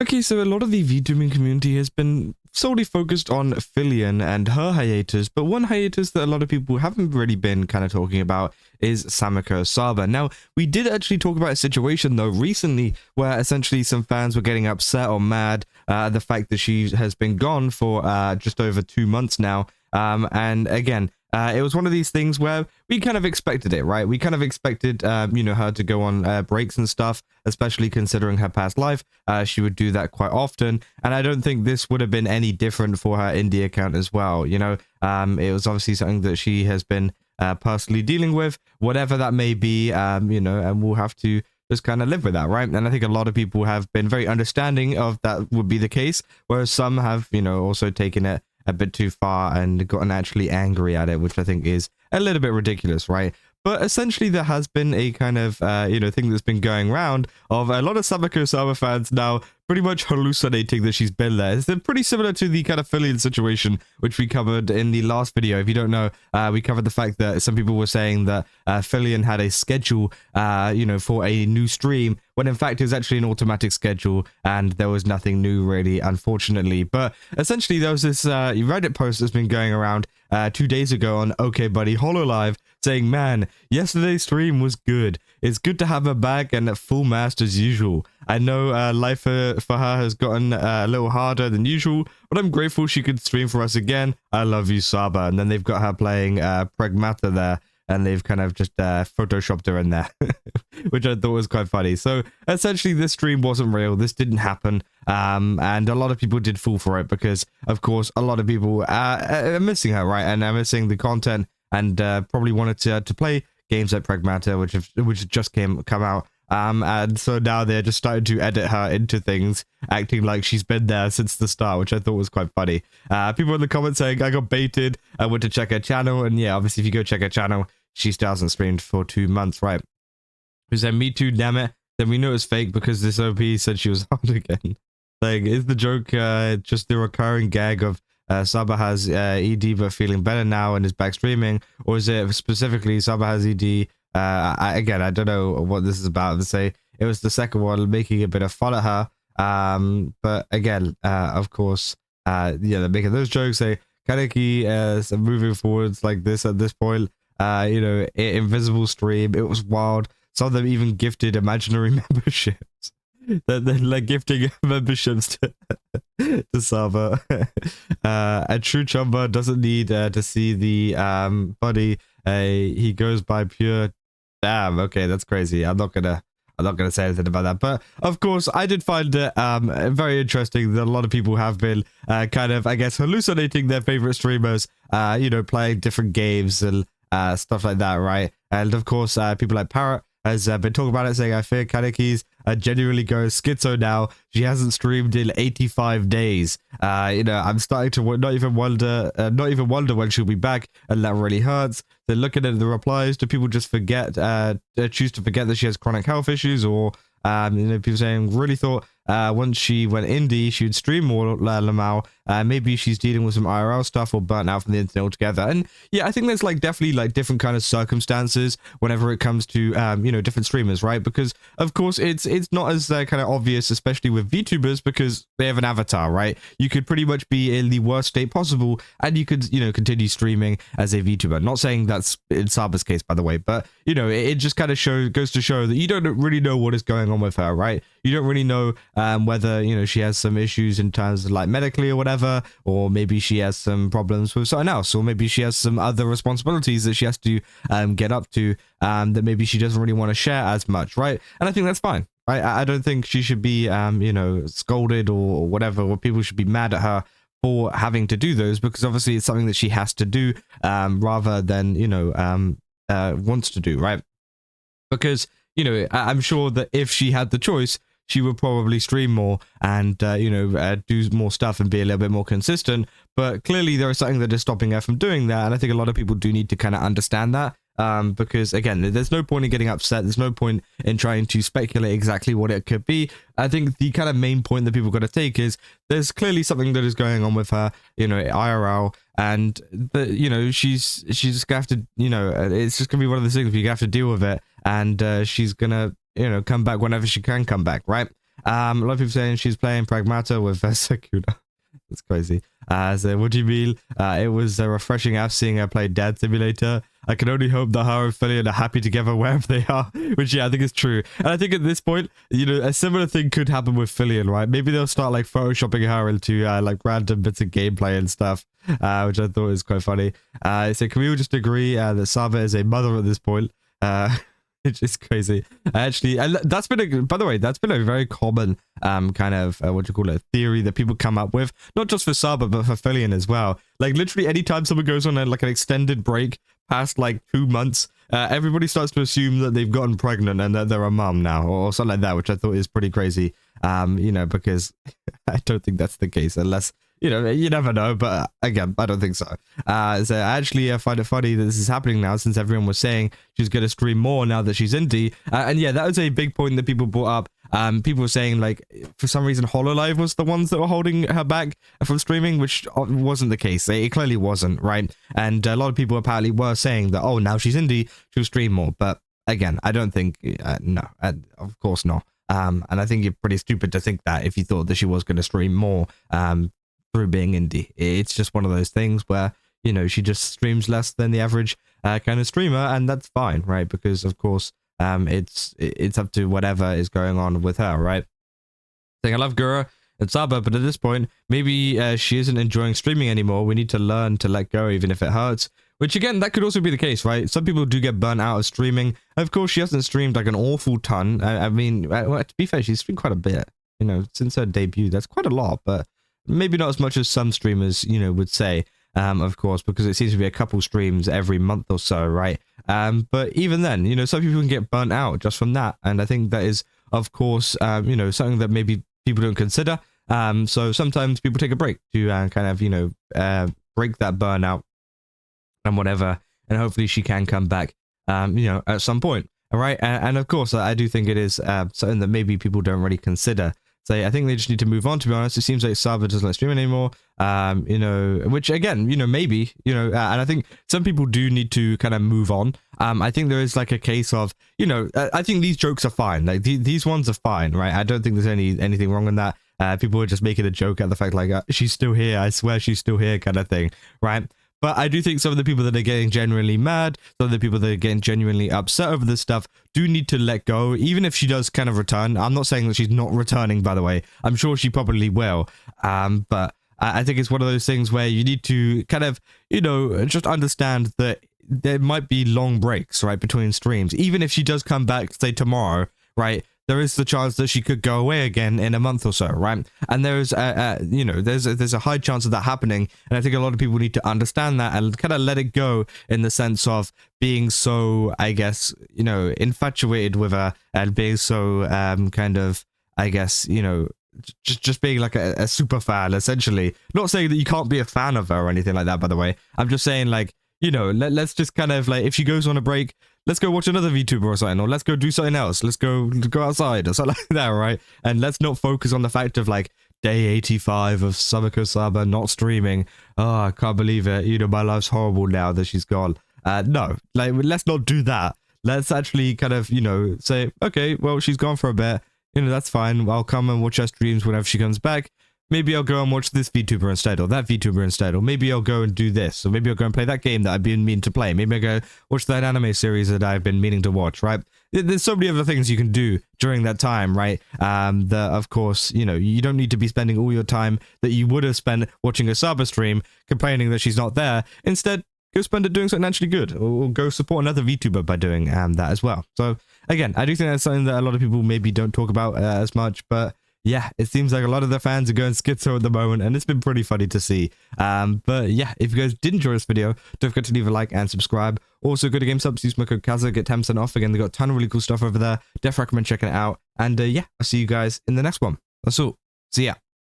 Okay, so a lot of the VTubing community has been solely focused on Fillion and her hiatus, but one hiatus that a lot of people haven't really been kind of talking about is Sameko Saba. Now, we did actually talk about a situation though recently where essentially some fans were getting upset or mad at the fact that she has been gone for just over 2 months now. And again, it was one of these things where we kind of expected it, right? We kind of expected, her to go on breaks and stuff, especially considering her past life. She would do that quite often. And I don't think this would have been any different for her indie account as well. It was obviously something that she has been personally dealing with, whatever that may be, and we'll have to just kind of live with that, right? And I think a lot of people have been very understanding of that would be the case, whereas some have, also taken it a bit too far and gotten actually angry at it, which I think is a little bit ridiculous, right? But essentially there has been a kind of, thing that's been going around of a lot of Sameko Saba fans now pretty much hallucinating that she's been there. It's pretty similar to the kind of Fillion situation, which we covered in the last video. If you don't know, we covered the fact that some people were saying that Fillion had a schedule, for a new stream, when in fact it was actually an automatic schedule and there was nothing new really, unfortunately. But essentially there was this Reddit post that's been going around 2 days ago on OK Buddy HoloLive saying, man, yesterday's stream was good. It's good to have her back and at full mast as usual. I know life for her has gotten a little harder than usual, but I'm grateful she could stream for us again. I love you, Saba. And then they've got her playing Pragmata there, and they've kind of just photoshopped her in there, which I thought was quite funny. So essentially this stream wasn't real. This didn't happen. And a lot of people did fall for it because, of course, a lot of people are missing her, right? And are missing the content and probably wanted to play games like Pragmata, which just come out. And so now they're just starting to edit her into things, acting like she's been there since the start, which I thought was quite funny. People in the comments saying, I got baited, I went to check her channel, and yeah, obviously if you go check her channel, she still hasn't streamed for 2 months, right? Who said, me too, damn it. Then we know it's fake because this OP said she was hard again. Like, is the joke just the recurring gag of Saba has ED but feeling better now and is back streaming, or is it specifically Saba has ED? I don't know what this is about. To say it was the second one making a bit of fun at her. But again, of course, they're making those jokes. Say Kaneki moving forwards like this at this point. Invisible stream. It was wild. Some of them even gifted imaginary memberships. They're like gifting memberships to Saba. A true chumba doesn't need to see the buddy. He goes by pure. Damn. Okay, that's crazy. I'm not gonna say anything about that. But of course, I did find it very interesting that a lot of people have been kind of, I guess, hallucinating their favorite streamers. Playing different games and stuff like that, right? And of course, people like Parrot has been talking about it, saying, I fear Kaneki's genuinely goes schizo now. She hasn't streamed in 85 days. I'm starting to not even wonder when she'll be back, and that really hurts. They're looking at the replies. Do people just forget, choose to forget that she has chronic health issues, or people saying, really thought once she went indie, she would stream more Lamau. Maybe she's dealing with some IRL stuff or burnt out from the internet altogether. And yeah, I think there's definitely different kind of circumstances whenever it comes to, different streamers, right? Because of course it's not as kind of obvious, especially with VTubers, because they have an avatar, right? You could pretty much be in the worst state possible and you could, continue streaming as a VTuber. Not saying that's in Saba's case, by the way, but it just kind of goes to show that you don't really know what is going on with her, right? You don't really know whether, she has some issues in terms of medically or whatever, or maybe she has some problems with something else, or maybe she has some other responsibilities that she has to get up to that maybe she doesn't really want to share as much, right? And I think that's fine, right? I don't think she should be, scolded or whatever, or people should be mad at her for having to do those, because obviously it's something that she has to do rather than, wants to do, right? Because, I'm sure that if she had the choice, she would probably stream more and, do more stuff and be a little bit more consistent. But clearly there is something that is stopping her from doing that. And I think a lot of people do need to kind of understand that. Because again, there's no point in getting upset. There's no point in trying to speculate exactly what it could be. I think the kind of main point that people got to take is there's clearly something that is going on with her, IRL, and she's just gonna have to, it's just gonna be one of those things where you have to deal with it, and she's gonna, come back whenever she can come back, right? A lot of people saying she's playing Pragmata with Sakuna. That's crazy. So what do you mean? It was a refreshing app seeing her play Dad Simulator. I can only hope that her and Fillion are happy together wherever they are. Which, yeah, I think is true. And I think at this point, you know, a similar thing could happen with Fillion, right? Maybe they'll start, like, photoshopping her into, like, random bits of gameplay and stuff. Which I thought was quite funny. So can we all just agree that Saba is a mother at this point? It's just crazy. Actually, and that's been by the way, that's been a very common kind of what do you call it, theory that people come up with, not just for Saba but for Fillion as well. Like literally anytime someone goes on like an extended break past like 2 months, everybody starts to assume that they've gotten pregnant and that they're a mum now or something like that, which I thought is pretty crazy. You know, because I don't think that's the case unless, you know, you never know, but again, I don't think so. So I actually find it funny that this is happening now since everyone was saying she's going to stream more now that she's indie. And yeah, that was a big point that people brought up. People were saying, like, for some reason, HoloLive was the ones that were holding her back from streaming, which wasn't the case. It clearly wasn't, right? And a lot of people apparently were saying that, oh, now she's indie, she'll stream more. But again, I don't think, no, of course not. And I think you're pretty stupid to think that if you thought that she was going to stream more, through being indie. It's just one of those things where, you know, she just streams less than the average kind of streamer, and that's fine, right? Because of course, it's up to whatever is going on with her, right? Saying I love Gura and Saba, but at this point, maybe she isn't enjoying streaming anymore. We need to learn to let go, even if it hurts. Which again, that could also be the case, right? Some people do get burnt out of streaming. Of course, she hasn't streamed like an awful ton. I mean, well, to be fair, she's streamed quite a bit, you know, since her debut. That's quite a lot, but maybe not as much as some streamers, you know, would say, of course, because it seems to be a couple streams every month or so, right? But even then, you know, some people can get burnt out just from that. And I think that is, of course, you know, something that maybe people don't consider. So sometimes people take a break to kind of, you know, break that burnout and whatever. And hopefully she can come back, you know, at some point. All right. And of course, I do think it is something that maybe people don't really consider. So I think they just need to move on, to be honest. It seems like Saba doesn't like streaming anymore, you know, which again, you know, maybe, you know, and I think some people do need to kind of move on. I think there is like a case of, you know, I think these jokes are fine. Like these ones are fine, right? I don't think there's anything wrong in that. People are just making a joke at the fact like, she's still here. I swear she's still here kind of thing, right? But I do think some of the people that are getting genuinely mad, some of the people that are getting genuinely upset over this stuff do need to let go, even if she does kind of return. I'm not saying that she's not returning, by the way. I'm sure she probably will. But I think it's one of those things where you need to kind of, you know, just understand that there might be long breaks, right, between streams. Even if she does come back, say, tomorrow, right, there is the chance that she could go away again in a month or so, right? And there's, you know, there's a high chance of that happening. And I think a lot of people need to understand that and kind of let it go in the sense of being so, I guess, you know, infatuated with her and being so kind of, I guess, you know, just being like a super fan, essentially. Not saying that you can't be a fan of her or anything like that, by the way. I'm just saying, like, you know, let's just kind of, like, if she goes on a break, let's go watch another VTuber or something, or let's go do something else. Let's go outside or something like that, right? And let's not focus on the fact of, like, day 85 of Sameko Saba not streaming. Oh, I can't believe it. You know, my life's horrible now that she's gone. No, like, let's not do that. Let's actually kind of, you know, say, okay, well, she's gone for a bit. You know, that's fine. I'll come and watch her streams whenever she comes back. Maybe I'll go and watch this VTuber instead, or that VTuber instead, or maybe I'll go and do this, or maybe I'll go and play that game that I've been meaning to play. Maybe I'll go watch that anime series that I've been meaning to watch, right? There's so many other things you can do during that time, right? That, of course, you know, you don't need to be spending all your time that you would have spent watching a Saba stream complaining that she's not there. Instead, go spend it doing something actually good, or go support another VTuber by doing that as well. So, again, I do think that's something that a lot of people maybe don't talk about as much, but yeah, it seems like a lot of their fans are going schizo at the moment, and it's been pretty funny to see. But yeah, if you guys did enjoy this video, don't forget to leave a like and subscribe. Also, go to GameStop, use my code Kaza, get 10% off. Again, they got a ton of really cool stuff over there. Definitely recommend checking it out. And yeah, I'll see you guys in the next one. That's all. See ya.